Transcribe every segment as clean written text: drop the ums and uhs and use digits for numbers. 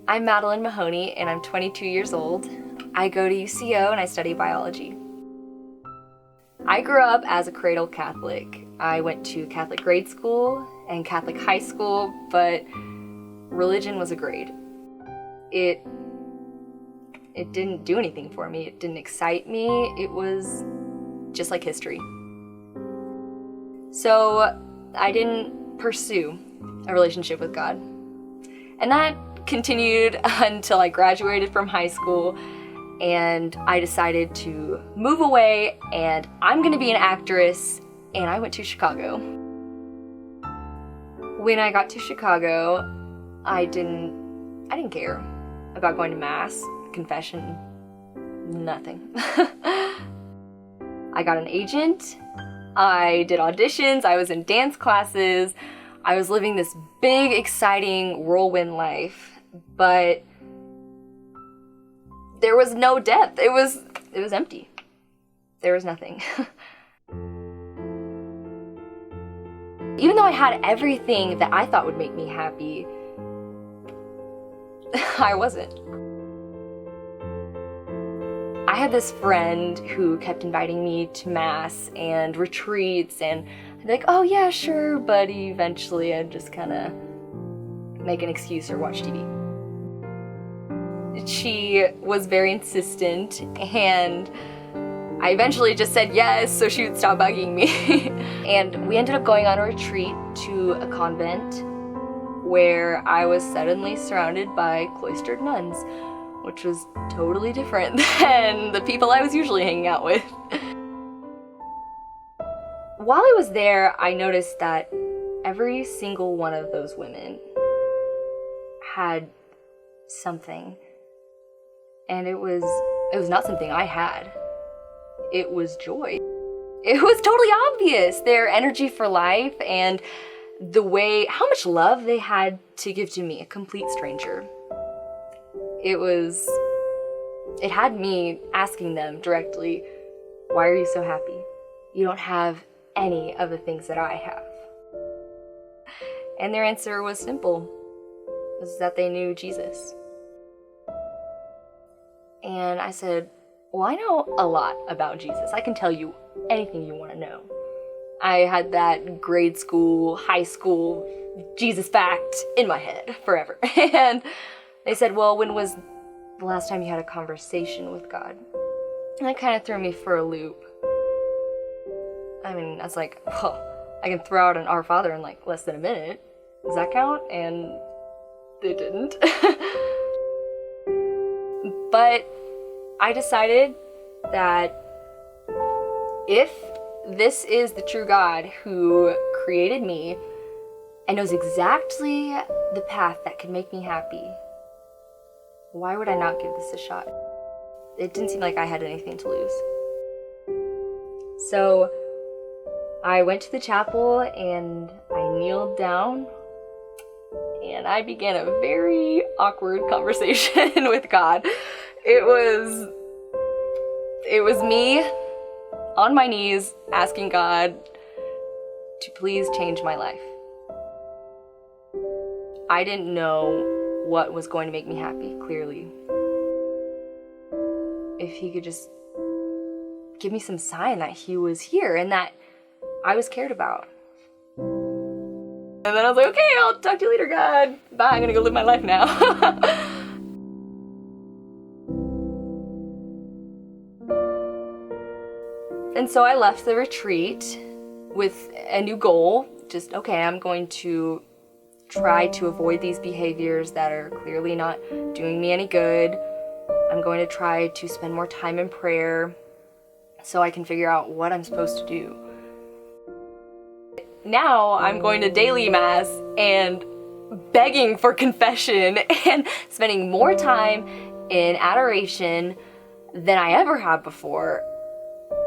I'm Madeline Mahoney, and I'm 22 years old. I go to UCO and I study biology. I grew up as a cradle Catholic. I went to Catholic grade school and Catholic high school, but religion was a grade. It didn't do anything for me. It didn't excite me. It was just like history. So I didn't pursue a relationship with God. And that continued until I graduated from high school and I decided to move away and I'm gonna be an actress, and I went to Chicago. When I got to Chicago, I didn't care about going to mass, confession, nothing. I got an agent, I did auditions, I was in dance classes, I was living this big, exciting whirlwind life, but there was no depth. It was empty. There was nothing. Even though I had everything that I thought would make me happy, I wasn't. I had this friend who kept inviting me to mass and retreats, and I'd be like, oh yeah, sure, but eventually I'd just kind of make an excuse or watch TV. She was very insistent, and I eventually just said yes so she would stop bugging me. And we ended up going on a retreat to a convent where I was suddenly surrounded by cloistered nuns, which was totally different than the people I was usually hanging out with. While I was there, I noticed that every single one of those women had something. And it was not something I had. It was joy. It was totally obvious, their energy for life and how much love they had to give to me, a complete stranger. It had me asking them directly, why are you so happy? You don't have any of the things that I have. And their answer was simple, was that they knew Jesus. And I said, well, I know a lot about Jesus. I can tell you anything you want to know. I had that grade school, high school Jesus fact in my head forever. And they said, well, when was the last time you had a conversation with God? And that kind of threw me for a loop. I mean, I was like, oh, I can throw out an Our Father in like less than a minute. Does that count? And they didn't. But I decided that if this is the true God who created me and knows exactly the path that could make me happy, why would I not give this a shot? It didn't seem like I had anything to lose. So I went to the chapel and I kneeled down and I began a very awkward conversation with God. It was me on my knees asking God to please change my life. I didn't know what was going to make me happy, clearly. If he could just give me some sign that he was here and that I was cared about. And then I was like, okay, I'll talk to you later, God. Bye, I'm gonna go live my life now. And so I left the retreat with a new goal. Just, okay, I'm going to try to avoid these behaviors that are clearly not doing me any good. I'm going to try to spend more time in prayer so I can figure out what I'm supposed to do. Now I'm going to daily mass and begging for confession and spending more time in adoration than I ever have before.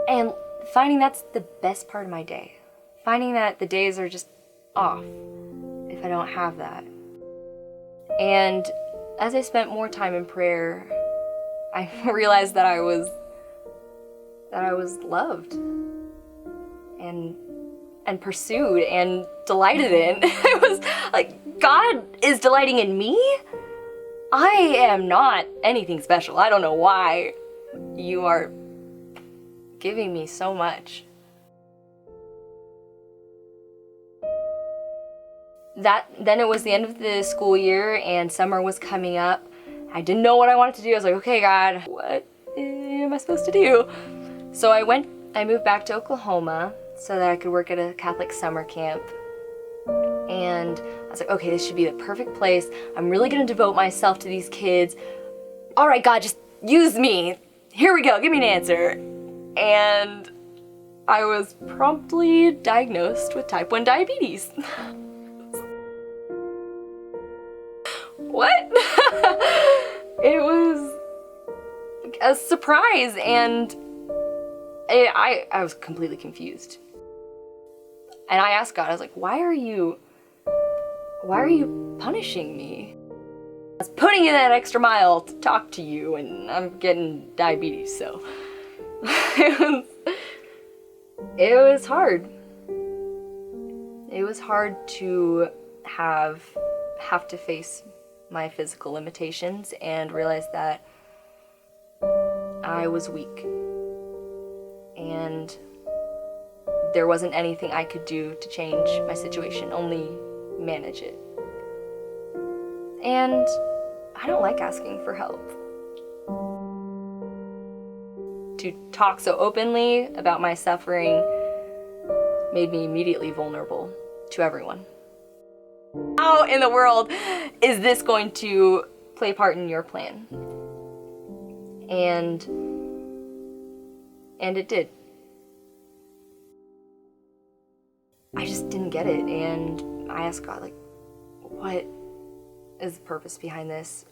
And finding that's the best part of my day. Finding that the days are just off if I don't have that. And as I spent more time in prayer, I realized that I was loved and pursued and delighted in. It was like, God is delighting in me? I am not anything special. I don't know why you are giving me so much. Then it was the end of the school year and summer was coming up. I didn't know what I wanted to do. I was like, okay, God, what am I supposed to do? So I moved back to Oklahoma so that I could work at a Catholic summer camp. And I was like, okay, this should be the perfect place. I'm really gonna devote myself to these kids. All right, God, just use me. Here we go, give me an answer. And I was promptly diagnosed with type 1 diabetes. What? It was a surprise, and I was completely confused. And I asked God, I was like, why are you punishing me? I was putting in that extra mile to talk to you, and I'm getting diabetes, so it was hard. It was hard to have to face my physical limitations and realize that I was weak. And there wasn't anything I could do to change my situation, only manage it. And I don't like asking for help. To talk so openly about my suffering made me immediately vulnerable to everyone. How in the world is this going to play a part in your plan? And it did. I just didn't get it, and I asked God, like, what is the purpose behind this?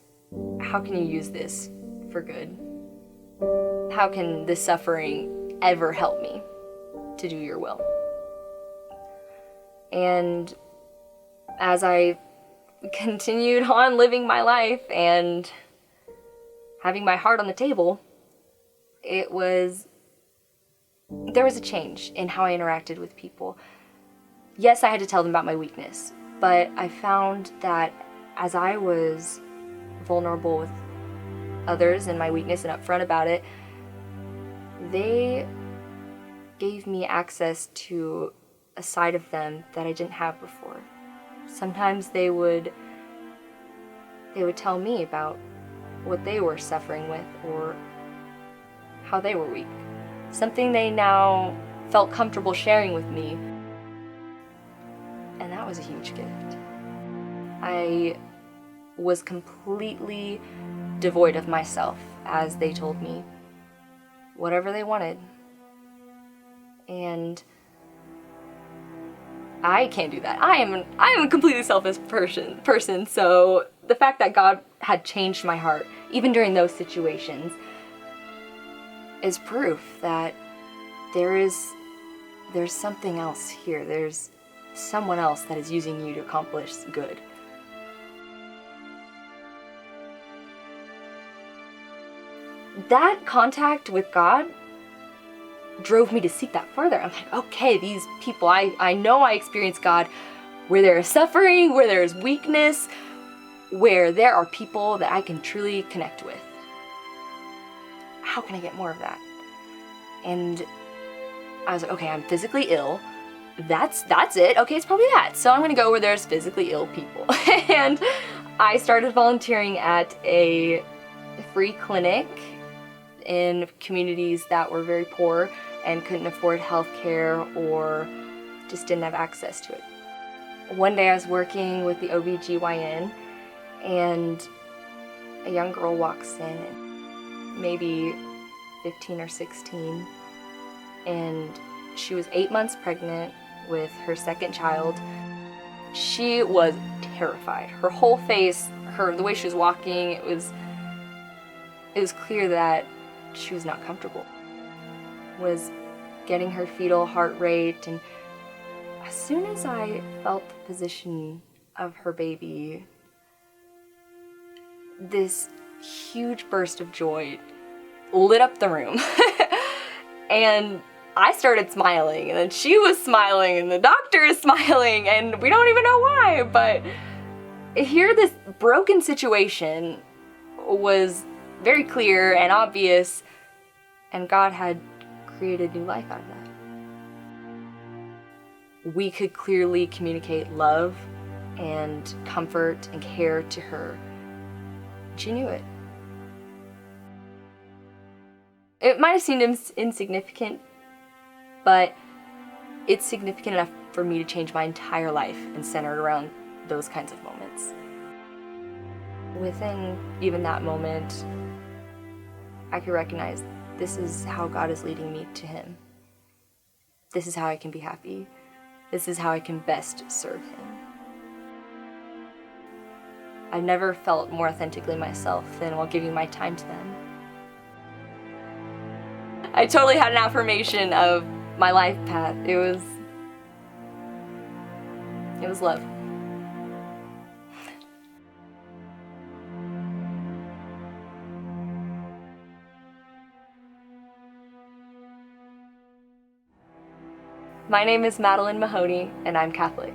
How can you use this for good? How can this suffering ever help me to do your will? And as I continued on living my life and having my heart on the table, there was a change in how I interacted with people. Yes, I had to tell them about my weakness, but I found that as I was vulnerable with others and my weakness and upfront about it, they gave me access to a side of them that I didn't have before. Sometimes they would tell me about what they were suffering with or how they were weak. Something they now felt comfortable sharing with me. And that was a huge gift. I was completely devoid of myself as they told me whatever they wanted. And I can't do that. I am a completely selfish person, so the fact that God had changed my heart, even during those situations, is proof that there's something else here. There's someone else that is using you to accomplish good. That contact with God drove me to seek that further. I'm like, okay, these people, I know I experience God where there is suffering, where there is weakness, where there are people that I can truly connect with. How can I get more of that? And I was like, okay, I'm physically ill. That's it. Okay, it's probably that. So I'm gonna go where there's physically ill people. And I started volunteering at a free clinic in communities that were very poor and couldn't afford health care or just didn't have access to it. One day I was working with the OBGYN and a young girl walks in, maybe 15 or 16, and she was 8 months pregnant with her second child. She was terrified. Her whole face, the way she was walking, it was clear that she was not comfortable. Was getting her fetal heart rate, and as soon as I felt the position of her baby, this huge burst of joy lit up the room. And I started smiling, and then she was smiling, and the doctor is smiling, and we don't even know why, but here this broken situation was very clear and obvious, and God had created new life out of that. We could clearly communicate love and comfort and care to her. She knew it. It might have seemed insignificant, but it's significant enough for me to change my entire life and center it around those kinds of moments. Within even that moment, I could recognize this is how God is leading me to Him. This is how I can be happy. This is how I can best serve Him. I've never felt more authentically myself than while giving my time to them. I totally had an affirmation of my life path. It was love. My name is Madeline Mahoney, and I'm Catholic.